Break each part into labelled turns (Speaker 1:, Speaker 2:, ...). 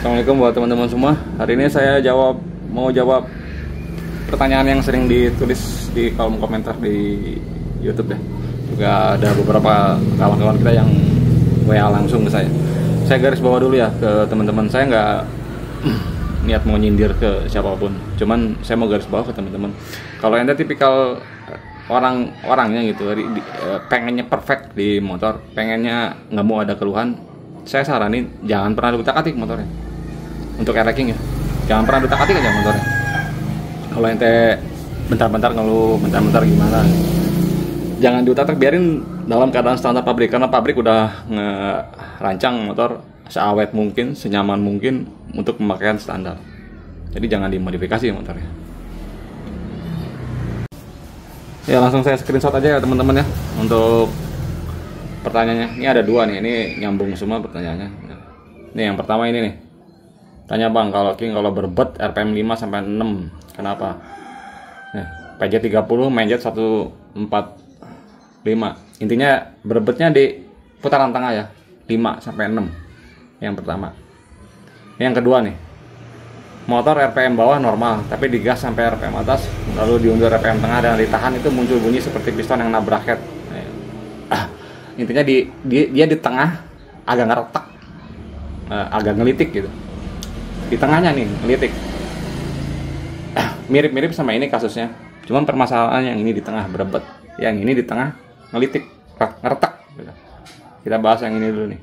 Speaker 1: Assalamualaikum buat teman-teman semua. Hari ini saya mau jawab pertanyaan yang sering ditulis di kolom komentar di YouTube ya. Juga ada beberapa kawan-kawan kita yang WA langsung ke saya. Saya garis bawah dulu ya ke teman-teman. Saya nggak niat mau nyindir ke siapapun. Cuman saya mau garis bawah ke teman-teman. Kalau ente tipikal orangnya gitu, pengennya perfect di motor, pengennya nggak mau ada keluhan, saya saranin jangan pernah diutak-atik motornya. Untuk air-racking ya, jangan pernah diutak-atik aja motornya. Kalau ente bentar-bentar ngeluh, bentar-bentar gimana, jangan diutak-atik, biarin dalam keadaan standar pabrik. Karena pabrik udah ngerancang motor seawet mungkin, senyaman mungkin untuk pemakaian standar. Jadi jangan dimodifikasi motornya. Ya langsung saya screenshot aja ya teman-teman ya untuk pertanyaannya. Ini ada dua nih, ini nyambung semua pertanyaannya. Ini yang pertama ini nih. Tanya bang, kalau berbet RPM 5 sampai 6 kenapa? Nih, PJ 30 mainjet 145. Intinya berbetnya di putaran tengah ya, 5 sampai 6. Yang pertama. Yang kedua nih. Motor RPM bawah normal, tapi digas sampai RPM atas, lalu diundur RPM tengah dan ditahan, itu muncul bunyi seperti piston yang nabrak head. Intinya dia di tengah agak ngeretak, agak ngelitik gitu. Di tengahnya nih ngelitik. Mirip-mirip sama ini kasusnya. Cuman permasalahan yang ini di tengah berebet, yang ini di tengah ngelitik, ngeretak gitu. Kita bahas yang ini dulu nih.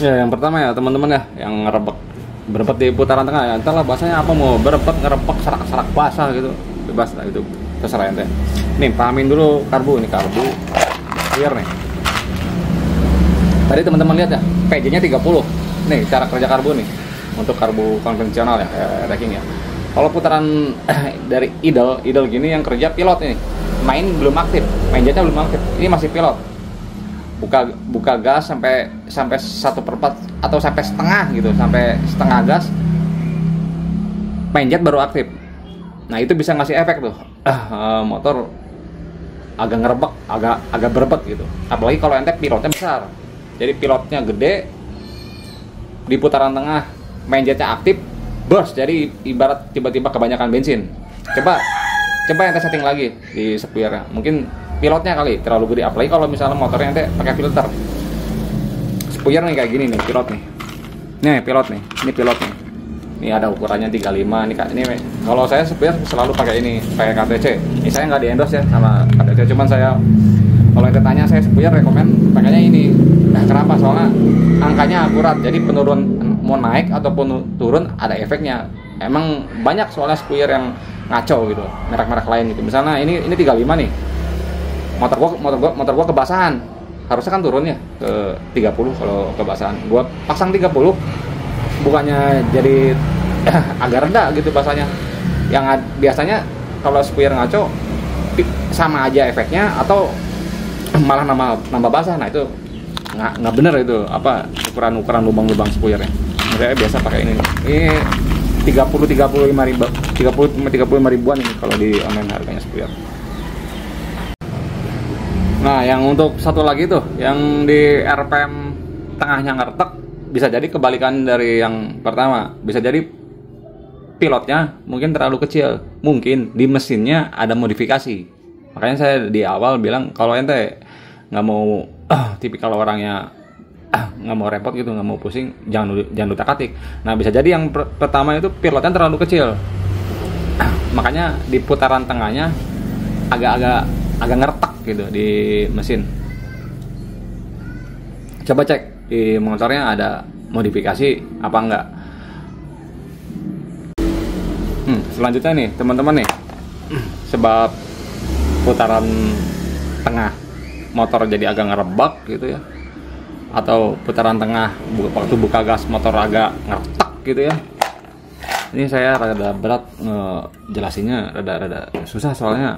Speaker 1: Ya, yang pertama ya teman-teman ya, yang berebet di putaran tengah ya. Entahlah bahasanya apa, mau berebet, ngerepek, serak-serak basah gitu. Bebas lah itu. Terserah ente. Nih, pahamin dulu karbu, ini karbu. Clear nih. Tadi teman-teman lihat ya, PJ-nya 30. Nih cara kerja karbu nih untuk karbu konvensional ya, racking ya. Kalau putaran dari idle gini yang kerja pilot ini, main belum aktif, mainjetnya belum aktif, ini masih pilot. Buka gas sampai 1/4 atau sampai setengah gitu, sampai setengah gas, mainjet baru aktif. Nah itu bisa ngasih efek tuh, motor agak ngerebek, agak berebet gitu. Apalagi kalau ente pilotnya besar, jadi pilotnya gede. Di putaran tengah mainjetnya aktif, burst, jadi ibarat tiba-tiba kebanyakan bensin. Coba ente setting lagi di spuyernya. Mungkin pilotnya kali terlalu gede, apalagi kalau misalnya motornya ente pakai filter. Spuyer nih kayak gini nih, pilot nih. Nih pilot nih, ini pilot nih. Ini ada ukurannya 35. Ini kalau saya spuyer selalu pakai ini, pakai KTC. Ini saya nggak di-endorse ya sama KTC, cuman saya kalau ente tanya saya spuyer rekomen pakainya ini. Nah kenapa? Soalnya angkanya akurat, jadi penurun mau naik ataupun turun ada efeknya. Emang banyak soalnya spuyer yang ngaco gitu, merek-merek lain gitu. Misalnya ini 35 nih, motor gua kebasahan, harusnya kan turun ya ke 30 kalau kebasahan. Gua pasang 30, bukannya jadi agak rendah gitu basanya. Yang biasanya kalau spuyer ngaco sama aja efeknya atau malah nambah basah. Nah itu nggak bener itu, apa ukuran lubang-lubang spuyernya. Saya biasa pakai ini 35 ribuan ini kalau di online harganya spuyer. Nah yang untuk satu lagi tuh yang di RPM tengahnya ngeretek, bisa jadi kebalikan dari yang pertama. Bisa jadi pilotnya mungkin terlalu kecil, mungkin di mesinnya ada modifikasi. Makanya saya di awal bilang kalau ente nggak mau tipikal orangnya nggak mau repot gitu, nggak mau pusing, jangan utak-atik. Nah bisa jadi yang pertama itu pilotnya terlalu kecil, makanya di putaran tengahnya agak ngeretak gitu di mesin. Coba cek di motornya ada modifikasi apa enggak. Selanjutnya nih teman-teman nih, sebab putaran tengah motor jadi agak ngerebak gitu ya, atau putaran tengah waktu buka gas motor agak ngeretak gitu ya. Ini saya rada berat jelasinnya, rada susah soalnya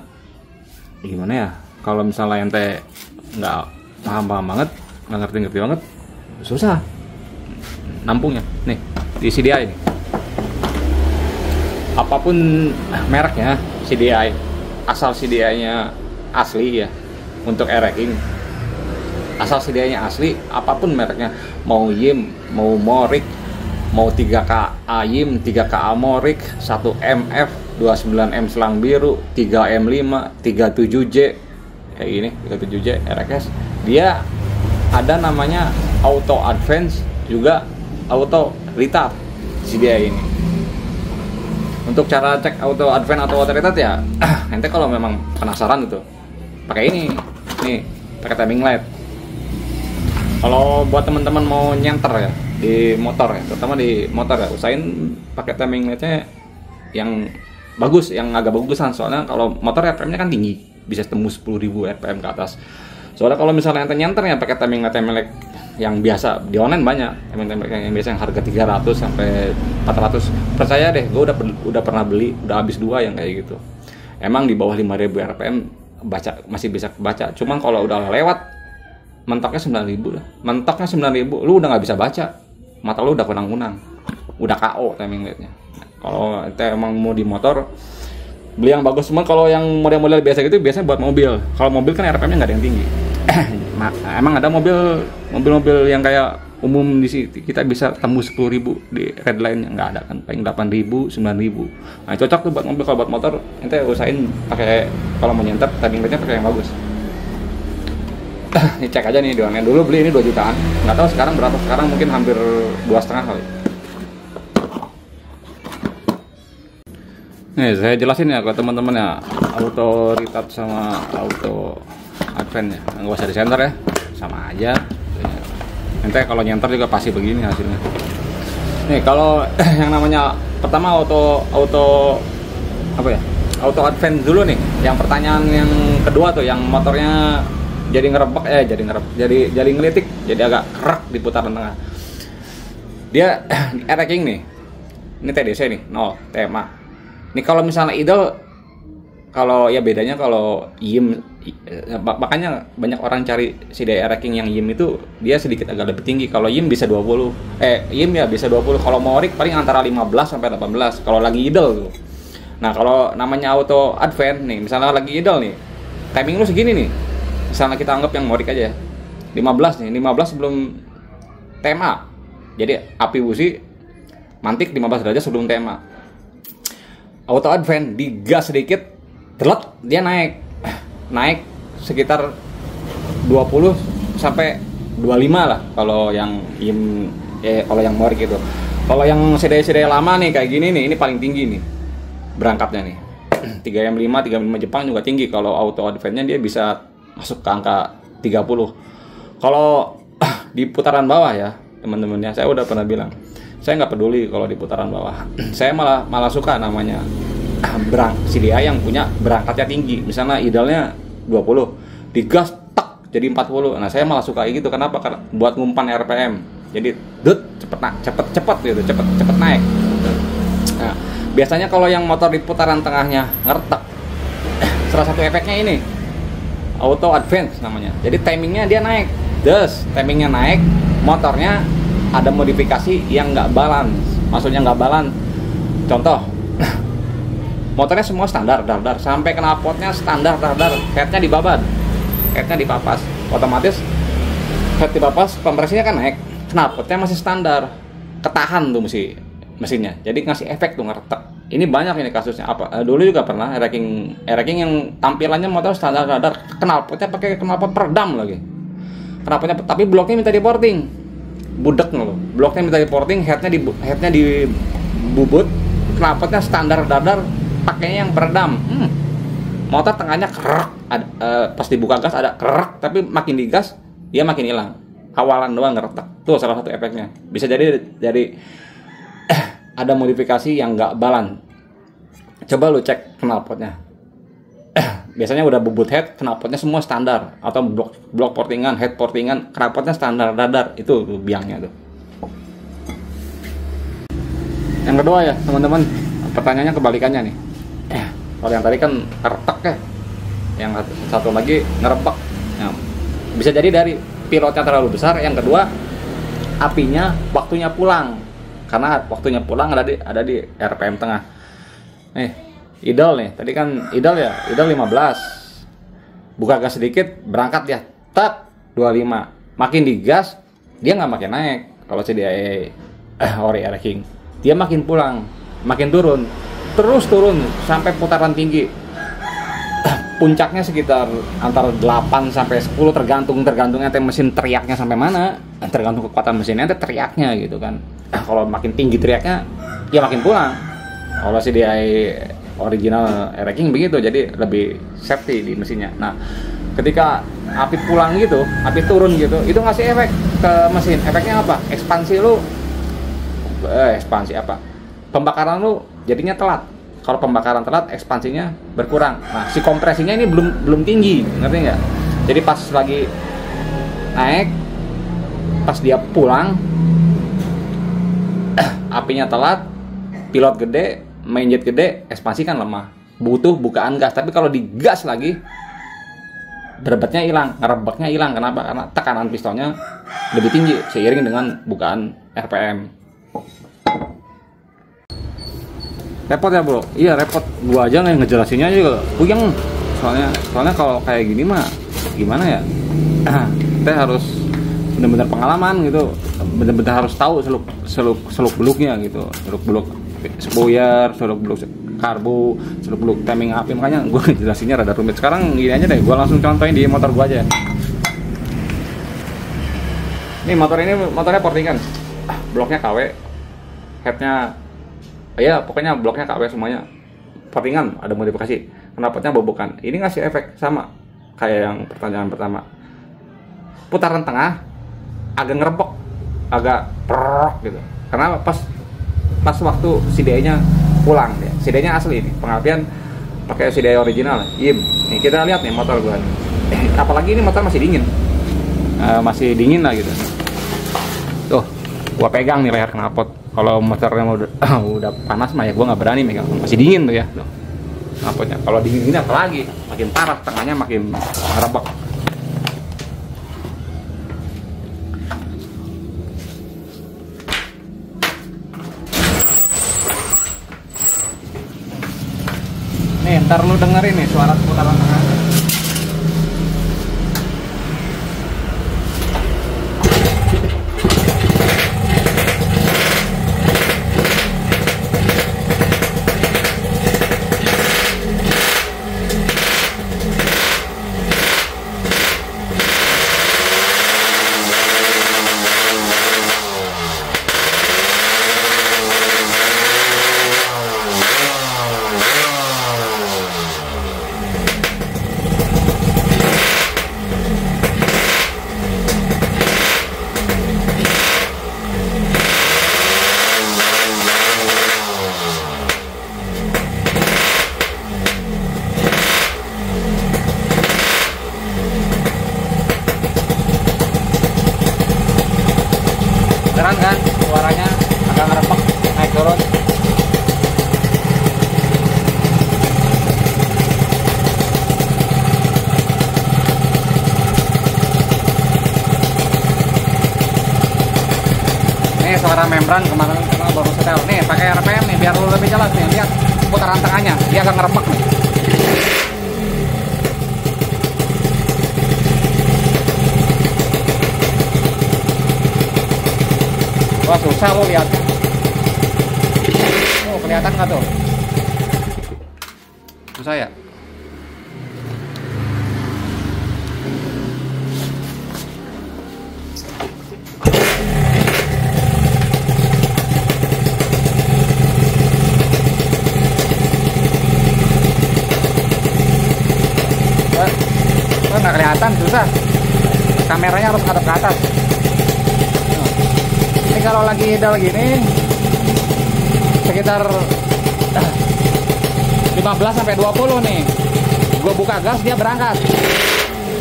Speaker 1: gimana ya, kalau misalnya ente nggak paham banget, nggak ngerti banget, susah nampungnya. Nih di CDI nih, apapun mereknya CDI, asal CDI-nya asli ya, untuk air-racking asal CDI-nya asli, apapun mereknya, mau YIM, mau Morik, mau 3K AYIM, 3K Amorik, 1 MF, 29M selang biru, 3M5, 37J kayak gini, 37J RX. Dia ada namanya auto advance, juga auto retard si dia ini. Untuk cara cek auto advance atau auto retard ya, ente kalau memang penasaran itu pakai ini nih, pakai timing light. Kalau buat teman-teman mau nyenter ya di motor ya, terutama di motor ya, usahain pakai timing lightnya yang bagus, yang agak bagusan. Soalnya kalau motor RPM-nya kan tinggi, bisa tembus 10.000 RPM ke atas. Soalnya kalau misalnya ente nyenter ya pakai timing light yang biasa, di online banyak timing light yang biasa yang harga 300 sampai 400. Percaya deh, gue udah pernah beli, udah habis 2 yang kayak gitu. Emang di bawah 5.000 RPM baca masih bisa baca. Cuman kalau udah lewat mentoknya 9.000 lah. Mentoknya 9.000, lu udah nggak bisa baca. Mata lu udah kunang-kunang. Udah KO timing lightnya. Kalau ente emang mau di motor, beli yang bagus. Cuman kalau yang model-model biasa gitu biasanya buat mobil. Kalau mobil kan RPM-nya nggak ada yang tinggi. Emang ada mobil-mobil yang kayak umum di sini kita bisa tembus 10.000 di red line, nggak ada kan, paling 8.000, 9.000. Nah cocok tuh buat mobil. Kalau buat motor ente usahain pakai, kalau mau nyenter timing lightnya pakai yang bagus. Ini cek aja nih di online. Dulu beli ini 2 jutaan, nggak tahu sekarang berapa. Sekarang mungkin hampir 2,5 kali. Nih saya jelasin ya ke teman-teman ya, auto retard sama auto advance ya, nggak usah di center ya, sama aja. Nanti kalau nyenter juga pasti begini hasilnya. Nih kalau yang namanya pertama auto apa ya, auto advance dulu nih. Yang pertanyaan yang kedua tuh, yang motornya jadi ngerebek, jadi ngelitik, jadi agak kerak di putaran tengah. Dia R-King nih, ini TDC nih, 0 TMA. Ini kalau misalnya idle, kalau ya bedanya kalau YIM, makanya banyak orang cari si R-King yang YIM itu dia sedikit agak lebih tinggi. Kalau YIM bisa 20, YIM ya bisa 20. Kalau Morik paling antara 15 sampai 18 kalau lagi idle tuh. Nah kalau namanya auto advance nih, misalnya lagi idle nih, timing lu segini nih. Misalnya kita anggap yang Morik aja ya, 15 nih, 15 sebelum TMA. Jadi api busi mantik 15 derajat sebelum TMA. Auto advance digas sedikit, telat dia naik sekitar 20 sampai 25 lah kalau yang kalau yang Morik itu. Kalau yang CD lama nih kayak gini nih, ini paling tinggi nih berangkatnya nih. 3M5 Jepang juga tinggi. Kalau auto advance-nya dia bisa masuk ke angka 30. Kalau di putaran bawah ya teman-temannya, saya udah pernah bilang, saya nggak peduli kalau di putaran bawah. Saya malah suka namanya CDI yang punya berangkatnya tinggi. Misalnya idealnya 20, digas tak jadi 40. Nah saya malah suka gitu. Kenapa? Karena buat ngumpan RPM. Jadi cepet gitu, cepet naik. Nah biasanya kalau yang motor di putaran tengahnya ngertek, salah satu efeknya ini auto advance namanya. Jadi timingnya dia naik, timingnya naik, motornya ada modifikasi yang nggak balance. Maksudnya nggak balance. Contoh, motornya semua standar, dar, sampai knalpotnya standar, dar, headnya dibabad, headnya dipapas. Otomatis head dipapas, kompresinya kan naik, knalpotnya masih standar, ketahan tuh mesinnya. Jadi ngasih efek tuh ngeretek. Ini banyak ini kasusnya. Dulu juga pernah R-King yang tampilannya motor standar, knalpotnya pakai knalpot peredam lagi. Knalpotnya tapi bloknya minta di porting. Budek loh. Bloknya minta di porting, headnya dibubut, knalpotnya standar dadar, pakainya yang peredam. Motor tengahnya kerak, pas dibuka gas ada kerak, tapi makin digas dia makin hilang. Awalan doang ngeretak. Tuh salah satu efeknya. Bisa jadi ada modifikasi yang nggak balance. Coba lu cek knalpotnya. Biasanya udah bubut head, knalpotnya semua standar, atau blok portingan, head portingan, knalpotnya standar dadar. Itu biangnya tuh. Yang kedua ya teman-teman, pertanyaannya kebalikannya nih. Kalau yang tadi kan retak ya, yang satu lagi ngerebek. Nah, bisa jadi dari pilotnya terlalu besar. Yang kedua, apinya waktunya pulang. Karena waktunya pulang ada di RPM tengah. Nih, idle nih. Tadi kan idle 15. Buka gas sedikit, berangkat ya. Tak 25. Makin digas, dia nggak makin naik. Kalau CDI ori racking, dia makin pulang, makin turun, terus turun sampai putaran tinggi. Puncaknya sekitar antara 8 sampai 10 tergantung ente mesin teriaknya sampai mana, tergantung kekuatan mesinnya ente teriaknya gitu kan. Kalau makin tinggi teriaknya, ya makin pulang. Kalau CDI original racking begitu, jadi lebih safety di mesinnya. Nah, ketika api pulang gitu, api turun gitu, itu ngasih efek ke mesin. Efeknya apa? Ekspansi lu, ekspansi apa? Pembakaran lu jadinya telat. Kalau pembakaran telat, ekspansinya berkurang. Nah, si kompresinya ini belum tinggi, ngerti nggak? Jadi pas lagi naik, pas dia pulang, apinya telat, pilot gede, main jet gede, ekspansi kan lemah, butuh bukaan gas. Tapi kalau digas lagi, berebetnya hilang, ngerebeknya hilang. Kenapa? Karena tekanan pistonnya lebih tinggi seiring dengan bukaan RPM. Repot ya bro? Iya repot. Gua aja nggak ngejelasinnya juga puyeng. Soalnya kalau kayak gini mah gimana ya? Kita harus benar-benar pengalaman gitu, benar-benar harus tahu seluk beluknya gitu, seluk beluk spoiler, seluk beluk karbu, seluk beluk timing api. Makanya gue ngejelasinnya rada rumit. Sekarang gini aja deh, gue langsung contohin di motor gue aja. Ini motornya Portingan, bloknya KW, headnya ya pokoknya bloknya KW semuanya Portingan, ada modifikasi, knalpotnya bobokan. Ini ngasih efek sama kayak yang pertanyaan pertama. Putaran tengah agak ngerebek, agak prok gitu. Karena pas waktu CDI-nya pulang ya. CDI-nya asli ini, pengapian pakai CDI original. Nih kita lihat nih motor gua. Apalagi ini motor masih dingin. Masih dingin lah gitu. Tuh, gua pegang nih leher knalpot. Kalau motornya udah panas mah ya gua nggak berani megang. Masih dingin tuh ya. Tuh. Knalpotnya. Kalau dingin ini apalagi makin parah, tengahnya makin ngerebek. Nih, ntar lu dengerin nih suara putaran tengah. Kedengeran kan suaranya agak ngerebek naik turun. Nih suara membran kemarin baru setel. Nih pakai RPM nih biar lu lebih jelas nih. Lihat putaran tengahnya, dia agak ngerebek nih. Wah susah lo lihatnya. Oh kelihatan nggak tuh? Susah ya? Nggak kelihatan, susah. Kameranya harus ngadep ke atas. Ini kalau lagi idle gini sekitar 15 sampai 20 nih. Gue buka gas dia berangkat.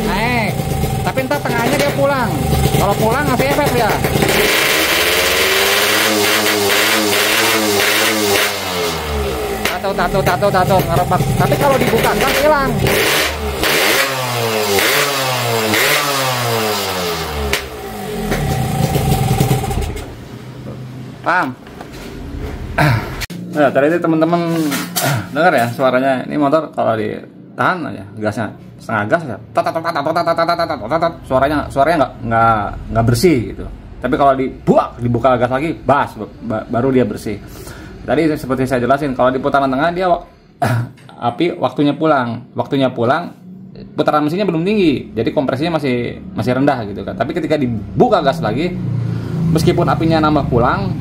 Speaker 1: Naik. Tapi ntar tengahnya dia pulang. Kalau pulang ngasih efek ya. Tato ngerebak. Tapi kalau dibuka gas hilang. Paham? Nah, tadi teman-teman dengar ya suaranya. Ini motor kalau ditahan aja gasnya setengah gas ya, suaranya nggak bersih gitu. Tapi kalau dibuka gas lagi, baru dia bersih. Tadi seperti saya jelasin, kalau di putaran tengah dia api waktunya pulang, putaran mesinnya belum tinggi, jadi kompresinya masih rendah gitu kan. Tapi ketika dibuka gas lagi, meskipun apinya nambah pulang,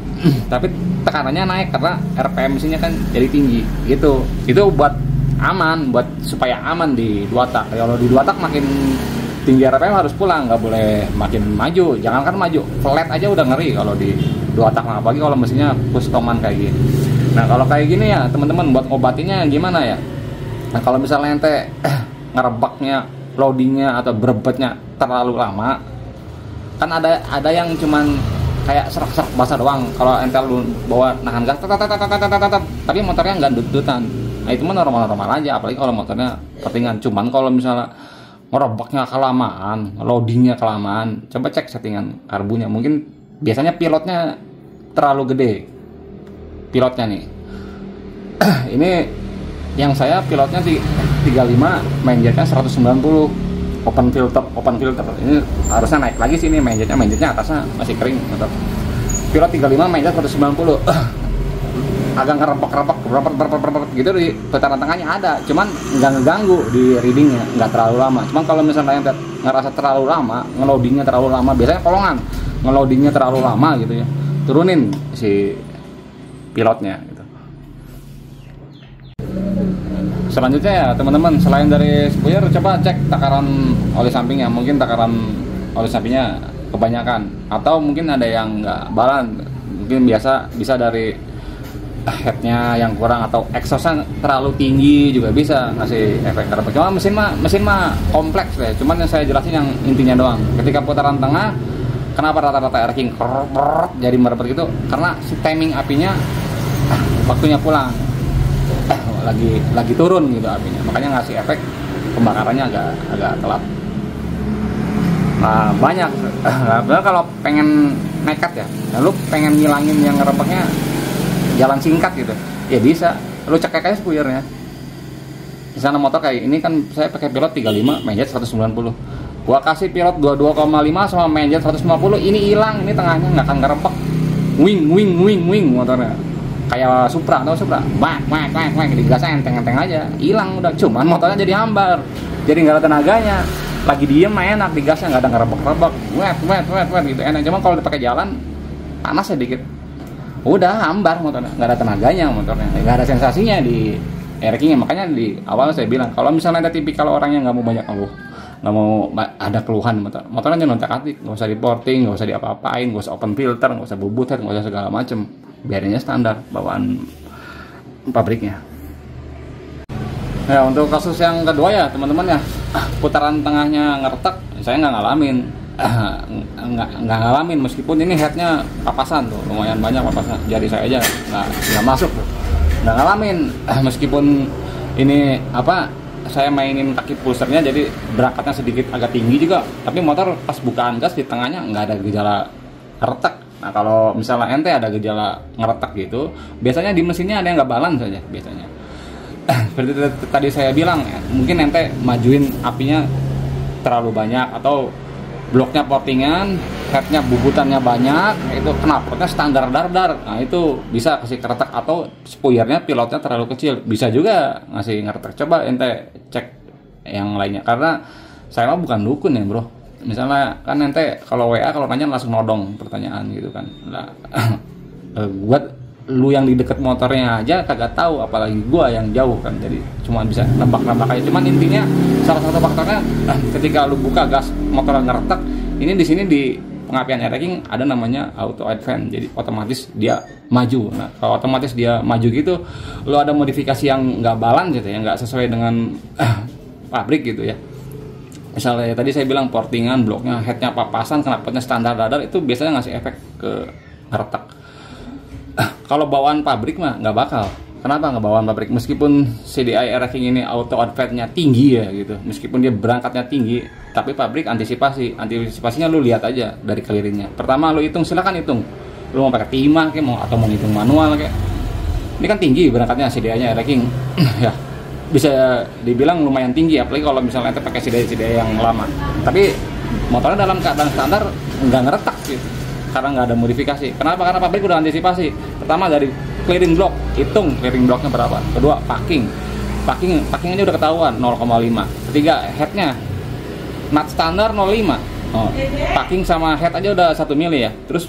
Speaker 1: tapi tekanannya naik karena RPM mesinnya kan jadi tinggi gitu. Itu buat aman, supaya aman di 2 tak. Kalau di 2 tak makin tinggi RPM harus pulang, nggak boleh makin maju. Jangankan maju, flat aja udah ngeri kalau di 2 tak, apalagi kalau mesinnya customan kayak gini. Nah kalau kayak gini ya teman-teman, buat ngobatinnya gimana ya? Nah kalau misalnya ente ngerebaknya, loadingnya atau berebetnya terlalu lama, kan ada yang cuman kayak serak-serak basah doang. Kalau ente lu bawa nahan gas tapi motornya nggak dut-dutan, nah itu mah normal-normal aja. Apalagi kalau motornya pertingan. Cuman kalau misalnya ngerebaknya kelamaan, loadingnya kelamaan, coba cek settingan karbunya. Mungkin biasanya pilotnya terlalu gede, pilotnya nih. Ini yang saya pilotnya 35, main jetnya 190, open filter. Ini harusnya naik lagi sih, ini main jetnya atasnya masih kering motor. Pilot 35, main jet 190. Agak ngerebak gitu di putaran tengahnya ada, cuman nggak ngeganggu di readingnya, nggak terlalu lama. Cuman kalau misalnya yang ngerasa terlalu lama, ngeloadingnya terlalu lama, biasanya kolongan ngeloadingnya terlalu lama gitu ya, turunin si pilotnya gitu. Selanjutnya ya teman-teman, selain dari spoiler, coba cek takaran oli sampingnya. Mungkin takaran oli sampingnya kebanyakan, atau mungkin ada yang nggak balan. Mungkin bisa dari headnya yang kurang, atau exhaustnya terlalu tinggi juga bisa ngasih efek kerebek. Cuma mesin mah kompleks deh. Cuman yang saya jelasin yang intinya doang. Ketika putaran tengah, kenapa rata-rata air king jadi merebet gitu? Karena si timing apinya waktunya pulang, lagi turun gitu apinya, makanya ngasih efek pembakarannya agak telat. Nah banyak. Kalau pengen nekat ya, lalu pengen ngilangin yang ngerebeknya jalan singkat gitu ya, bisa lu cekek aja spoilernya. Di sana motor kayak ini kan saya pakai pilot 35, main jet 190. Gua kasih pilot 22,5 sama main jet 150, ini hilang, ini tengahnya nggak akan ngerebek. Wing motornya kayak Supra, tau Supra, wak digasnya enteng aja, hilang udah. Cuman motornya jadi hambar, jadi nggak ada tenaganya, lagi diem enak, digasnya nggak ada ngerebek, wet gitu enak. Cuman kalau dipakai jalan panas sedikit, udah hambar motornya, nggak ada tenaganya motornya, nggak ada sensasinya di air-kingnya. Makanya di awal saya bilang, kalau misalnya ada tipikal orang yang nggak mau banyak ngeluh, nggak mau ada keluhan motornya nontek-atik, nggak usah di porting, nggak usah diapa-apain, nggak usah open filter, nggak usah bubut head, nggak usah segala macem, biarinnya standar bawaan pabriknya. Nah untuk kasus yang kedua ya teman-teman ya, putaran tengahnya ngeretak, saya nggak ngalamin. Nggak ngalamin, meskipun ini headnya papasan tuh, lumayan banyak papasan, jari saya aja nggak masuk tuh, nggak ngalamin. Meskipun ini saya mainin kaki pulsernya, jadi berangkatnya sedikit agak tinggi juga, tapi motor pas bukaan gas di tengahnya nggak ada gejala retak. Nah kalau misalnya ente ada gejala ngeretak gitu, biasanya di mesinnya ada yang nggak balance saja biasanya. Seperti tadi saya bilang ya, mungkin ente majuin apinya terlalu banyak, atau bloknya portingan, headnya bubutannya banyak, itu knalpotnya standar dar. Nah itu bisa kasih keretak, atau spoilernya pilotnya terlalu kecil, bisa juga ngasih ngeretak. Coba ente cek yang lainnya, karena saya mah bukan dukun ya bro. Misalnya kan ente kalau WA kalau nanya langsung nodong pertanyaan gitu kan. Nah, buat lu yang di deket motornya aja kagak tahu, apalagi gua yang jauh kan, jadi cuma bisa nebak-nebak aja. Cuman intinya salah satu faktornya ketika lu buka gas motor ngeretak, ini di sini di pengapian air-king ada namanya auto advance, jadi otomatis dia maju. Nah kalau otomatis dia maju gitu, lu ada modifikasi yang nggak balance gitu ya, nggak sesuai dengan pabrik gitu ya. Misalnya tadi saya bilang portingan, bloknya, headnya papasan, knalpotnya standar dadar, itu biasanya ngasih efek ke ngeretak. Kalau bawaan pabrik mah nggak bakal. Kenapa nggak bawaan pabrik? Meskipun CDI air-king ini auto advance-nya tinggi ya gitu, meskipun dia berangkatnya tinggi, tapi pabrik antisipasinya lu lihat aja dari clearingnya. Pertama lu hitung, silakan hitung, lu mau pakai timah kayak atau mau hitung manual kayak. Ini kan tinggi berangkatnya CDI-nya air-king, ya bisa dibilang lumayan tinggi, apalagi kalau misalnya kita pakai CDI yang lama. Tapi motornya dalam keadaan standar nggak ngeretak gitu. karena nggak ada modifikasi. Kenapa? Karena pabrik udah antisipasi. Pertama dari clearing block, hitung clearing blocknya berapa. Kedua packingnya udah ketahuan 0,5. Ketiga headnya nut standar 0,5. Packing sama head aja udah 1 mili ya. Terus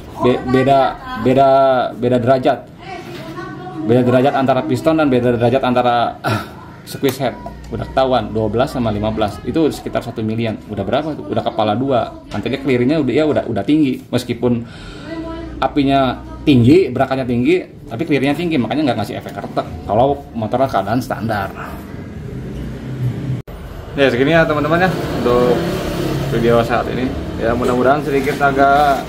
Speaker 1: beda derajat. Beda derajat antara piston dan beda derajat antara squeeze head. Udah ketahuan 12 sama 15. Itu sekitar 1 milian. Udah berapa tuh? Udah kepala 2. Nantinya clearingnya udah tinggi. Meskipun apinya tinggi, berakanya tinggi, tapi clearingnya tinggi, makanya nggak ngasih efek retak kalau motornya keadaan standar. Ya segini ya teman-teman ya untuk video saat ini. Ya mudah-mudahan sedikit agak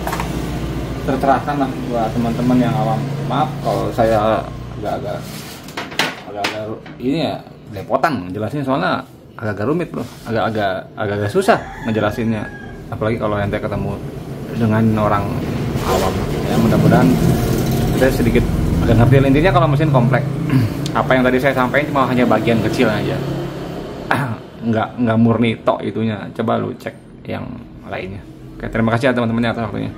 Speaker 1: tercerahkan lah buat teman-teman yang awam. Maaf kalau saya agak ini ya lepotan jelasin, soalnya agak rumit bro, agak susah ngejelasinnya, apalagi kalau ente ketemu dengan orang awam. Ya mudah-mudahan kita sedikit agak ngerti. Intinya kalau mesin komplek, apa yang tadi saya sampaikan cuma hanya bagian kecil aja, nggak murni tok itunya. Coba lu cek yang lainnya. Oke, terima kasih ya teman-teman atas waktunya.